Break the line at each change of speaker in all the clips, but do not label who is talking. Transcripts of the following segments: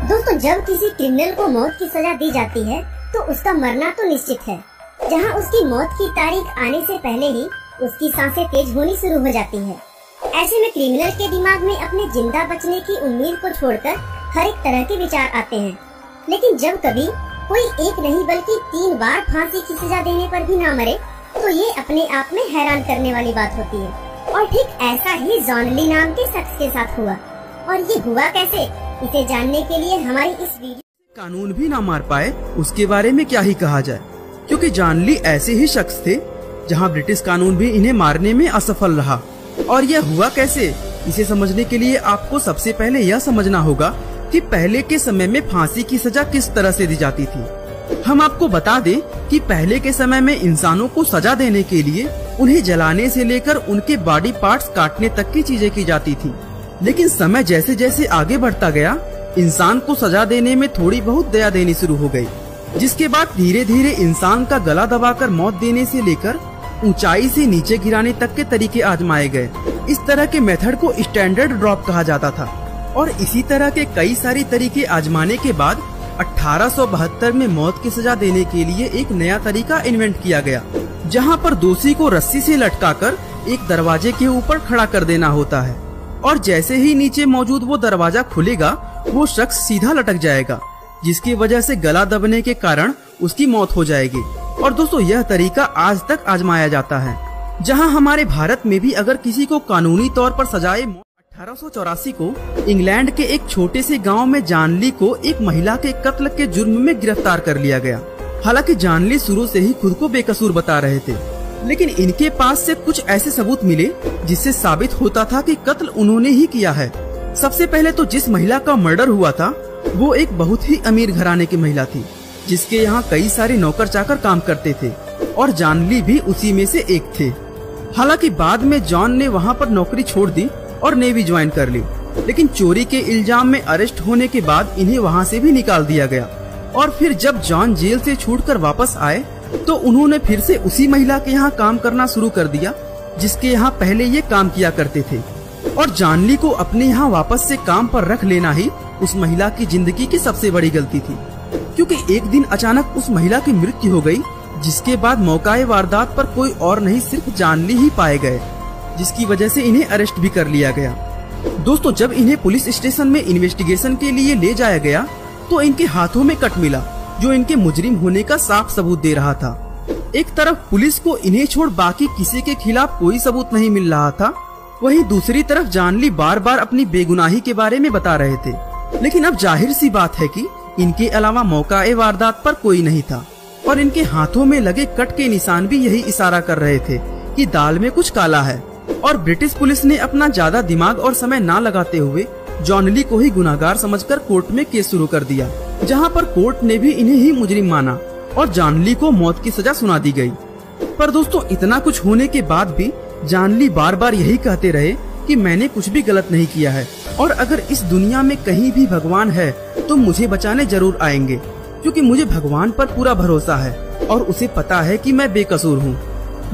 दोस्तों, जब किसी क्रिमिनल को मौत की सजा दी जाती है तो उसका मरना तो निश्चित है। जहां उसकी मौत की तारीख आने से पहले ही उसकी सांसें तेज होनी शुरू हो जाती है। ऐसे में क्रिमिनल के दिमाग में अपने जिंदा बचने की उम्मीद को छोड़कर हर एक तरह के विचार आते हैं। लेकिन जब कभी कोई एक नहीं बल्कि 3 बार फांसी की सजा देने पर भी ना मरे तो ये अपने आप में हैरान करने वाली बात होती है। और ठीक ऐसा ही जॉन ली नाम के शख्स के साथ हुआ। और ये हुआ कैसे, इसे जानने के लिए हमारी इस वीडियो।
कानून भी ना मार पाए उसके बारे में क्या ही कहा जाए, क्योंकि जॉन ली ऐसे ही शख्स थे जहां ब्रिटिश कानून भी इन्हें मारने में असफल रहा। और यह हुआ कैसे, इसे समझने के लिए आपको सबसे पहले यह समझना होगा कि पहले के समय में फांसी की सजा किस तरह से दी जाती थी। हम आपको बता दें कि पहले के समय में इंसानों को सजा देने के लिए उन्हें जलाने से लेकर उनके बॉडी पार्ट्स काटने तक की चीजें की जाती थी। लेकिन समय जैसे जैसे आगे बढ़ता गया, इंसान को सजा देने में थोड़ी बहुत दया देनी शुरू हो गई, जिसके बाद धीरे धीरे इंसान का गला दबाकर मौत देने से लेकर ऊंचाई से नीचे गिराने तक के तरीके आजमाए गए। इस तरह के मेथड को स्टैंडर्ड ड्रॉप कहा जाता था। और इसी तरह के कई सारे तरीके आजमाने के बाद 1872 में मौत की सजा देने के लिए एक नया तरीका इन्वेंट किया गया, जहां पर दोषी को रस्सी से लटकाकर एक दरवाजे के ऊपर खड़ा कर देना होता है। और जैसे ही नीचे मौजूद वो दरवाजा खुलेगा, वो शख्स सीधा लटक जाएगा, जिसकी वजह से गला दबने के कारण उसकी मौत हो जाएगी। और दोस्तों, यह तरीका आज तक आजमाया जाता है। जहां हमारे भारत में भी अगर किसी को कानूनी तौर पर सजाए 1884 को इंग्लैंड के एक छोटे से गांव में जॉन ली को एक महिला के कत्ल के जुर्म में गिरफ्तार कर लिया गया। हालांकि जॉन ली शुरू से ही खुद को बेकसूर बता रहे थे, लेकिन इनके पास से कुछ ऐसे सबूत मिले जिससे साबित होता था कि कत्ल उन्होंने ही किया है। सबसे पहले तो जिस महिला का मर्डर हुआ था वो एक बहुत ही अमीर घराने की महिला थी, जिसके यहाँ कई सारे नौकर चाकर काम करते थे, और जॉन ली भी उसी में से एक थे। हालांकि बाद में जॉन ने वहाँ पर नौकरी छोड़ दी और नेवी ज्वाइन कर ली, लेकिन चोरी के इल्जाम में अरेस्ट होने के बाद इन्हें वहाँ से भी निकाल दिया गया। और फिर जब जॉन जेल से छूटकर वापस आए तो उन्होंने फिर से उसी महिला के यहाँ काम करना शुरू कर दिया जिसके यहाँ पहले ये काम किया करते थे। और जॉन ली को अपने यहाँ वापस से काम पर रख लेना ही उस महिला की जिंदगी की सबसे बड़ी गलती थी, क्योंकि एक दिन अचानक उस महिला की मृत्यु हो गई, जिसके बाद मौकाए वारदात पर कोई और नहीं सिर्फ जॉन ली ही पाए गए, जिसकी वजह से इन्हें अरेस्ट भी कर लिया गया। दोस्तों, जब इन्हें पुलिस स्टेशन में इन्वेस्टिगेशन के लिए ले जाया गया तो इनके हाथों में कट मिला, जो इनके मुजरिम होने का साफ सबूत दे रहा था। एक तरफ पुलिस को इन्हें छोड़ बाकी किसी के खिलाफ कोई सबूत नहीं मिल रहा था, वहीं दूसरी तरफ जॉन ली बार बार अपनी बेगुनाही के बारे में बता रहे थे। लेकिन अब जाहिर सी बात है कि इनके अलावा मौकाए वारदात पर कोई नहीं था, और इनके हाथों में लगे कट के निशान भी यही इशारा कर रहे थे कि दाल में कुछ काला है। और ब्रिटिश पुलिस ने अपना ज्यादा दिमाग और समय ना लगाते हुए जॉन ली को ही गुनाहगार समझकर कोर्ट में केस शुरू कर दिया, जहां पर कोर्ट ने भी इन्हें ही मुजरिम माना और जॉन ली को मौत की सजा सुना दी गई। पर दोस्तों, इतना कुछ होने के बाद भी जॉन ली बार बार यही कहते रहे कि मैंने कुछ भी गलत नहीं किया है, और अगर इस दुनिया में कहीं भी भगवान है तो मुझे बचाने जरूर आएंगे, क्योंकि मुझे भगवान पर पूरा भरोसा है और उसे पता है कि मैं बेकसूर हूँ।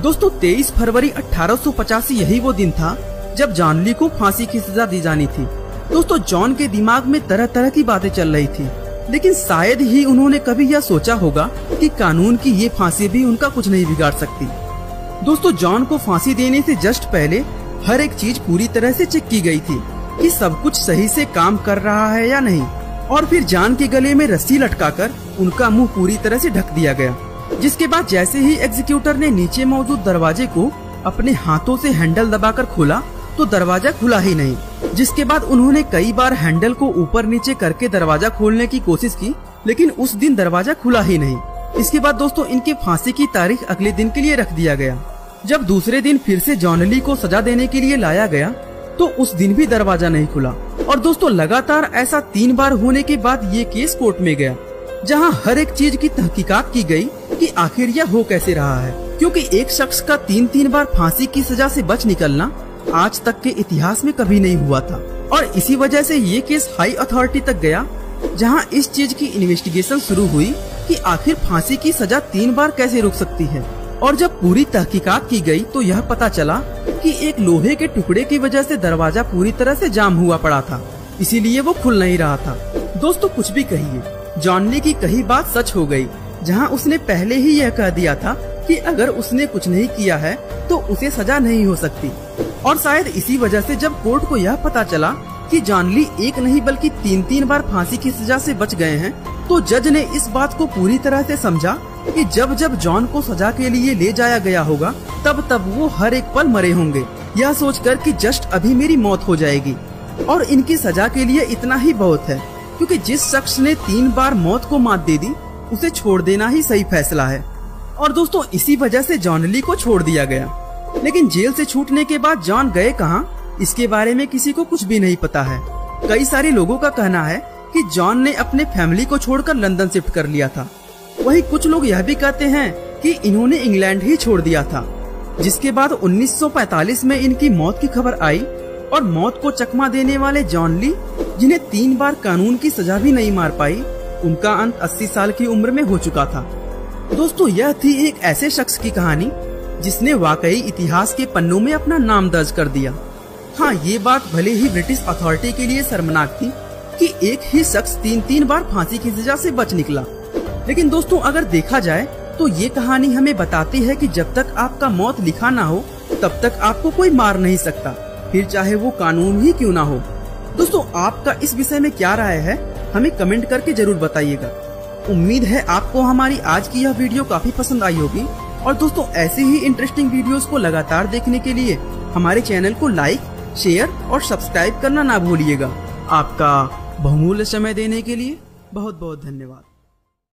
दोस्तों, 23 फरवरी 1885 यही वो दिन था जब जॉन ली को फांसी की सजा दी जानी थी। दोस्तों, जॉन के दिमाग में तरह तरह की बातें चल रही थी, लेकिन शायद ही उन्होंने कभी यह सोचा होगा कि कानून की ये फांसी भी उनका कुछ नहीं बिगाड़ सकती। दोस्तों, जॉन को फांसी देने से जस्ट पहले हर एक चीज पूरी तरह से चेक की गई थी कि सब कुछ सही से काम कर रहा है या नहीं। और फिर जॉन के गले में रस्सी लटकाकर उनका मुंह पूरी तरह से ढक दिया गया, जिसके बाद जैसे ही एग्जीक्यूटर ने नीचे मौजूद दरवाजे को अपने हाथों से हैंडल दबाकर खोला तो दरवाजा खुला ही नहीं। जिसके बाद उन्होंने कई बार हैंडल को ऊपर नीचे करके दरवाजा खोलने की कोशिश की, लेकिन उस दिन दरवाजा खुला ही नहीं। इसके बाद दोस्तों, इनकी फांसी की तारीख अगले दिन के लिए रख दिया गया। जब दूसरे दिन फिर से जॉन ली को सजा देने के लिए लाया गया तो उस दिन भी दरवाजा नहीं खुला। और दोस्तों, लगातार ऐसा 3 बार होने के बाद ये केस कोर्ट में गया, जहां हर एक चीज की तहकीकात की गई कि आखिर यह हो कैसे रहा है, क्योंकि एक शख्स का 3 बार फांसी की सजा से बच निकलना आज तक के इतिहास में कभी नहीं हुआ था। और इसी वजह से ये केस हाई अथॉरिटी तक गया, जहां इस चीज की इन्वेस्टिगेशन शुरू हुई कि आखिर फांसी की सजा 3 बार कैसे रुक सकती है। और जब पूरी तहकीकात की गई तो यह पता चला कि एक लोहे के टुकड़े की वजह से दरवाजा पूरी तरह से जाम हुआ पड़ा था, इसीलिए वो खुल नहीं रहा था। दोस्तों कुछ भी कहिए, जॉन ली की कही बात सच हो गई, जहां उसने पहले ही यह कह दिया था कि अगर उसने कुछ नहीं किया है तो उसे सजा नहीं हो सकती। और शायद इसी वजह से जब कोर्ट को यह पता चला कि जॉन ली एक नहीं बल्कि 3 बार फांसी की सजा से बच गए हैं, तो जज ने इस बात को पूरी तरह से समझा कि जब जब जॉन को सजा के लिए ले जाया गया होगा तब तब वो हर एक पल मरे होंगे, यह सोचकर कि जस्ट अभी मेरी मौत हो जाएगी और इनकी सजा के लिए इतना ही बहुत है, क्योंकि जिस शख्स ने 3 बार मौत को मात दे दी उसे छोड़ देना ही सही फैसला है। और दोस्तों इसी वजह से जॉन ली को छोड़ दिया गया। लेकिन जेल से छूटने के बाद जॉन गए कहाँ, इसके बारे में किसी को कुछ भी नहीं पता है। कई सारे लोगों का कहना है कि जॉन ने अपने फैमिली को छोड़कर लंदन शिफ्ट कर लिया था। वहीं कुछ लोग यह भी कहते हैं कि इन्होंने इंग्लैंड ही छोड़ दिया था, जिसके बाद 1945 में इनकी मौत की खबर आई और मौत को चकमा देने वाले जॉन ली, जिन्हें 3 बार कानून की सजा भी नहीं मार पाई, उनका अंत 80 साल की उम्र में हो चुका था। दोस्तों यह थी एक ऐसे शख्स की कहानी जिसने वाकई इतिहास के पन्नों में अपना नाम दर्ज कर दिया। हाँ, ये बात भले ही ब्रिटिश अथॉरिटी के लिए शर्मनाक थी कि एक ही शख्स 3 बार फांसी की सजा से बच निकला। लेकिन दोस्तों अगर देखा जाए तो ये कहानी हमें बताती है कि जब तक आपका मौत लिखा ना हो तब तक आपको कोई मार नहीं सकता, फिर चाहे वो कानून ही क्यों ना हो। दोस्तों आपका इस विषय में क्या राय है, हमें कमेंट करके जरूर बताइएगा। उम्मीद है आपको हमारी आज की यह वीडियो काफी पसंद आई होगी। और दोस्तों ऐसे ही इंटरेस्टिंग वीडियोस को लगातार देखने के लिए हमारे चैनल को लाइक, शेयर और सब्सक्राइब करना ना भूलिएगा। आपका बहुमूल्य समय देने के लिए बहुत बहुत धन्यवाद।